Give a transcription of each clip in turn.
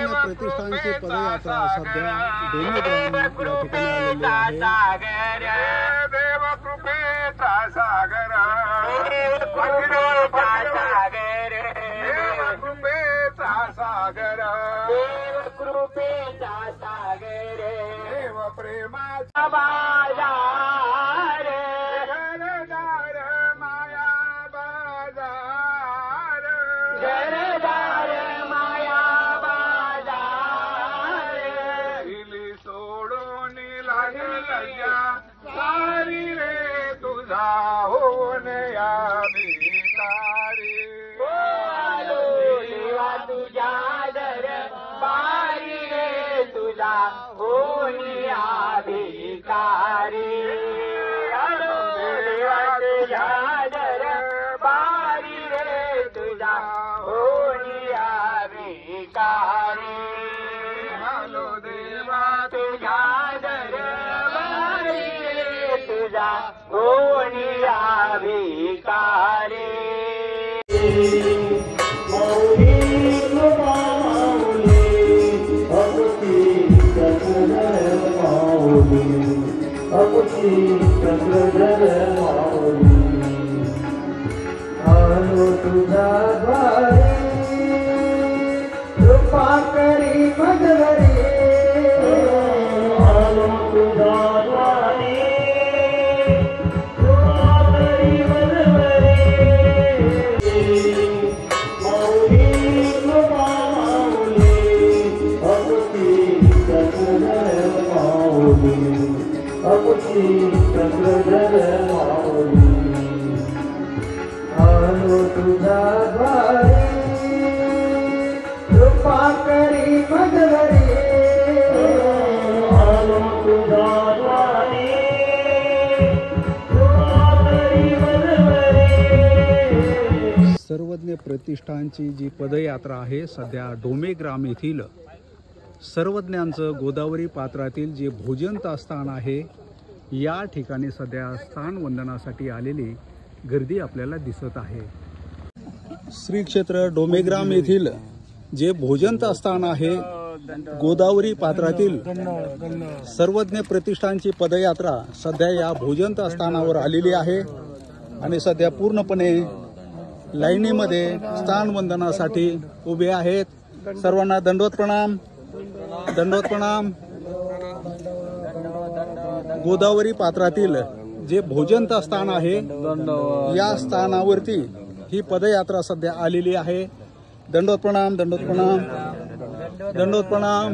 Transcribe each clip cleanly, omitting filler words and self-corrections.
सर्वज्ञ प्रतिष्ठानची पदयात्रा सध्या दोन्ही ग्राम या ठिकाणी आलेली आहे। देव कृपेचा सागर, देव कृपेचा सागर, देव कृपेचा सागर, देव प्रेमाचा बाजार, घरदार माया बाजार, घरदार माया बाजार, दिली सोडून लागल्या सारी रे तुझा होऊन या भिकारी, आलो देवा तुझ्या दरबारी रे तुझा होऊन या भिकारी, आलो देवा तुझ्या दरबारी रे तुझा होऊन या भिकारी, आलो देवा तुझ्या दरबारी रे तुझा होऊन या भिकारी। सर्वज्ञ प्रतिष्ठानची जी पदयात्रा आहे सध्या डोमे ग्राम येथील सर्वज्ञांचं गोदावरी पात्रातील जे भोजन स्थान आहे या ठिकाणी सध्या स्थान वंदनासाठी आलेली गर्दी आपल्याला दिसत आहे। श्री क्षेत्र डोमेग्राम येथील जे भोजन स्थान आहे गोदावरी पात्रातील सर्वज्ञ प्रतिष्ठानची पदयात्रा सध्या या भोजन स्थानावर आलेली आहे आणि सध्या पूर्णपणे लाईनीमध्ये स्थान वंदनासाठी उभे आहेत। सर्वांना दंडवत प्रणाम, दंडवत प्रणाम। गोदावरी पात्रातील जे भोजन स्थान आहे या स्थानावरती ही पदयात्रा सध्या आलेली आहे। दंडवत प्रणाम, दंडवत प्रणाम, दंडवत प्रणाम।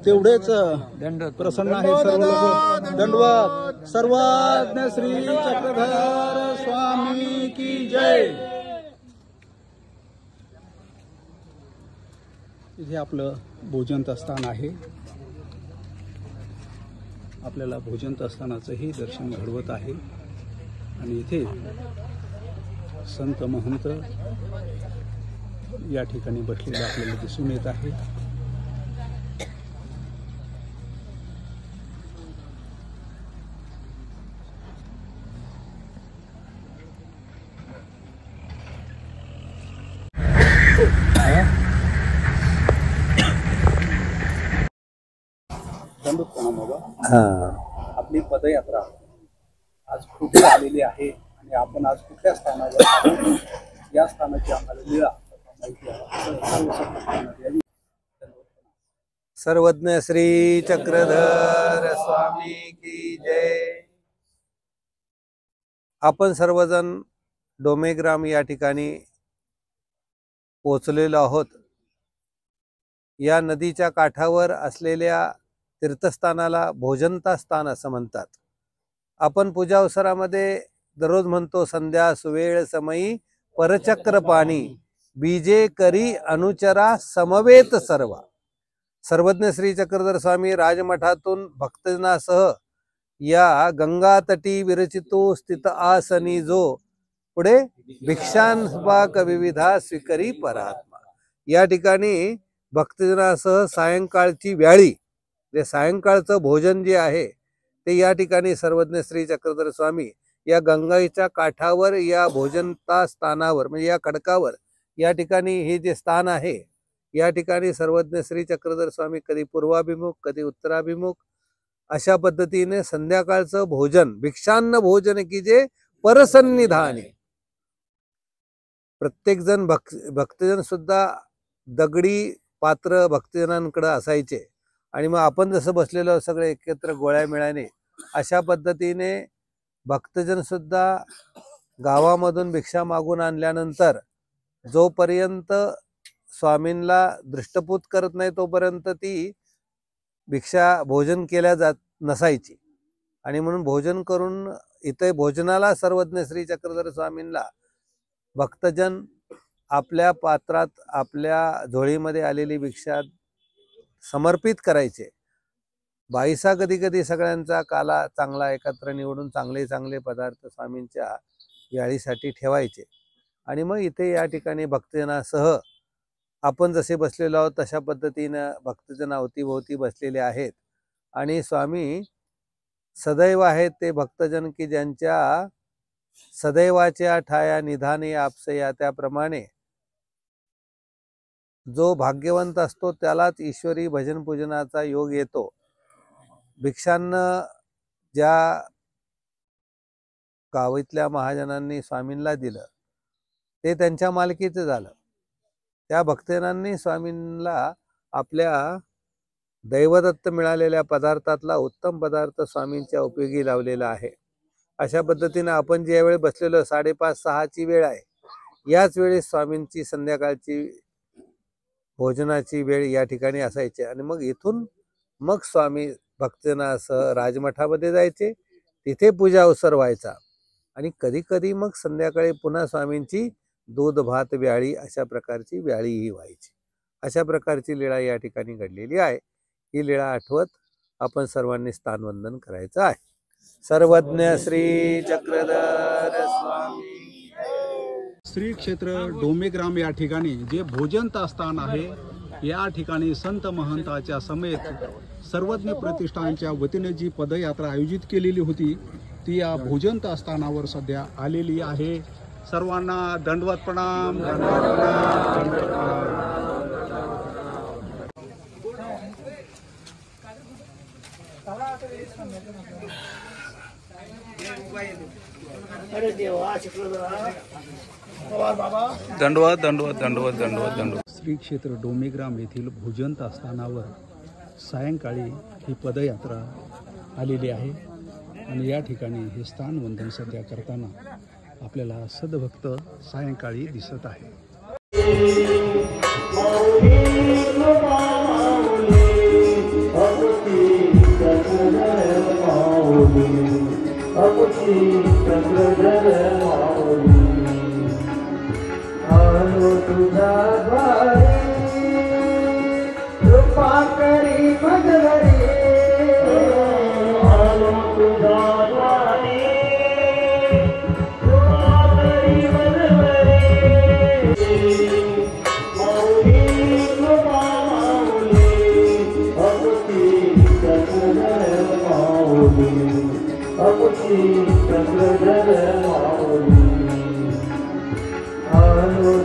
तेवढेच प्रसन्न आहे सर्व लोक। दंडवत। सर्वज्ञ श्री चक्रधर स्वामी की जय। इथे आपलं भोजन स्थान आहे। आपल्याला भोजन स्थानाचंही दर्शन घडवत आहे आणि इथे संत महंत या ठिकाणी बसलेले आपल्याला दिसून येत आहे। आपली पदयात्रा आज कुठे आलेली आहे आणि आपण आज कुठल्या स्थानावर आहोत या स्थानाची आम्हाला लीळा माहिती आहे। सर्वज्ञ श्री चक्रधर स्वामी की जय। आपण सर्वजण डोमेग्राम या ठिकाणी पोहोचलेलो आहोत। या नदीच्या काठावर असलेल्या तीर्थस्थानाला भोजनता स्थान असं म्हणतात। आपण पूजा अवसरामध्ये दररोज म्हणतो संध्या सुवेळ समयी परचक्र पाणी बीजे करी अनुचरा समवेत सर्व। सर्वज्ञ श्री चक्रधर स्वामी राजमठातून भक्तजनासह या गंगा तटी विरचितो स्थित आसनी जो पुढे भिक्षांपाक विविधा स्वीकरी परात्मा। या ठिकाणी भक्तजनासह सायंकाळची व्याळी जे सायंकाळचं भोजन जे आहे ते या ठिकाणी सर्वज्ञ श्री चक्रधर स्वामी या गंगाईच्या काठावर या भोजनता स्थानावर म्हणजे या खडकावर या ठिकाणी हे जे स्थान आहे या ठिकाणी सर्वज्ञ श्री चक्रधर स्वामी कधी पूर्वाभिमुख कधी उत्तराभिमुख अशा पद्धतीने संध्याकाळचं भोजन भिक्षान्न भोजन की जे परसन्निधानी प्रत्येक जण भक्तजन सुद्धा दगडी पात्र भक्तजनांकडे असायचे आणि मग आपण जसं बसलेलो सगळे एकत्र गोळ्या मिळाने अशा पद्धतीने भक्तजन सुद्धा गावामधून भिक्षा मागून आणल्यानंतर जोपर्यंत स्वामींना दृष्टपूत करत नाही तोपर्यंत ती भिक्षा भोजन केल्या जात नसायची आणि म्हणून भोजन करून इथे भोजनाला सर्वज्ञ श्री चक्रधर स्वामींना भक्तजन आपल्या पात्रात आपल्या झोळीमध्ये आलेली भिक्षा समर्पित करायचे। बाईसा कधी कधी सगळ्यांचा काला चांगला एकत्र निवडून चांगले चांगले पदार्थ स्वामींच्या याळीसाठी ठेवायचे आणि मग इथे या ठिकाणी भक्तजनासह आपण जसे बसलेलो आहोत तशा पद्धतीने भक्तजन अवतीभोवती बसलेले आहेत आणि स्वामी सदैव आहेत ते भक्तजन की ज्यांच्या सदैवाच्या ठाया निधाने आपसया त्याप्रमाणे जो भाग्यवंत असतो त्यालाच ईश्वरी भजन पूजनाचा योग येतो। भिक्षान्न ज्या गावातल्या महाजनांनी स्वामींना दिलं ते त्यांच्या मालकीचं झालं। त्या भक्तजनांनी स्वामींना आपल्या दैवदत्त मिळालेल्या पदार्थातला उत्तम पदार्थ स्वामींच्या उपयोगी लावलेला आहे। अशा पद्धतीने आपण ज्या वेळी बसलेलो 5:30-6ची वेळ आहे याच वेळी स्वामींची संध्याकाळची भोजनाची वेळ या ठिकाणी असायची आणि मग इथून मग स्वामी भक्तजनासह राजमठामध्ये जायचे, तिथे पूजा अवसर व्हायचा आणि कधी कधी मग संध्याकाळी पुन्हा स्वामींची दूध भात व्याळी अशा प्रकारची व्याळीही व्हायची। अशा प्रकारची लीळा या ठिकाणी घडलेली आहे। ही लीळा आठवत आपण सर्वांनी स्थानवंदन करायचं आहे। सर्वज्ञ श्री चक्रधर स्वामी श्री क्षेत्र डोमेग्राम या ठिकाणी जे भोजनता स्थान आहे या ठिकाणी संत महंताच्या समेत सर्वज्ञ प्रतिष्ठानच्या वतीने जी पदयात्रा आयोजित केलेली होती ती या भोजनता स्थानावर सध्या आलेली आहे। सर्वांना दंडवत प्रणाम, दंडवत प्रणाम, दंडवत प्रणाम। दंडवत दंडवत दंडवत दंडवत दंडवत। श्री क्षेत्र डोमेग्राम येथील भोजनता स्थानावर सायंकाळी ही पदयात्रा आलेली आहे आणि या ठिकाणी हे स्थानवंदन सध्या करताना आपल्याला सद्भक्त सायंकाळी दिसत आहे।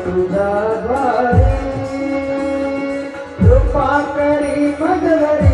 तुझा द्वारे कृपा करी भगवरी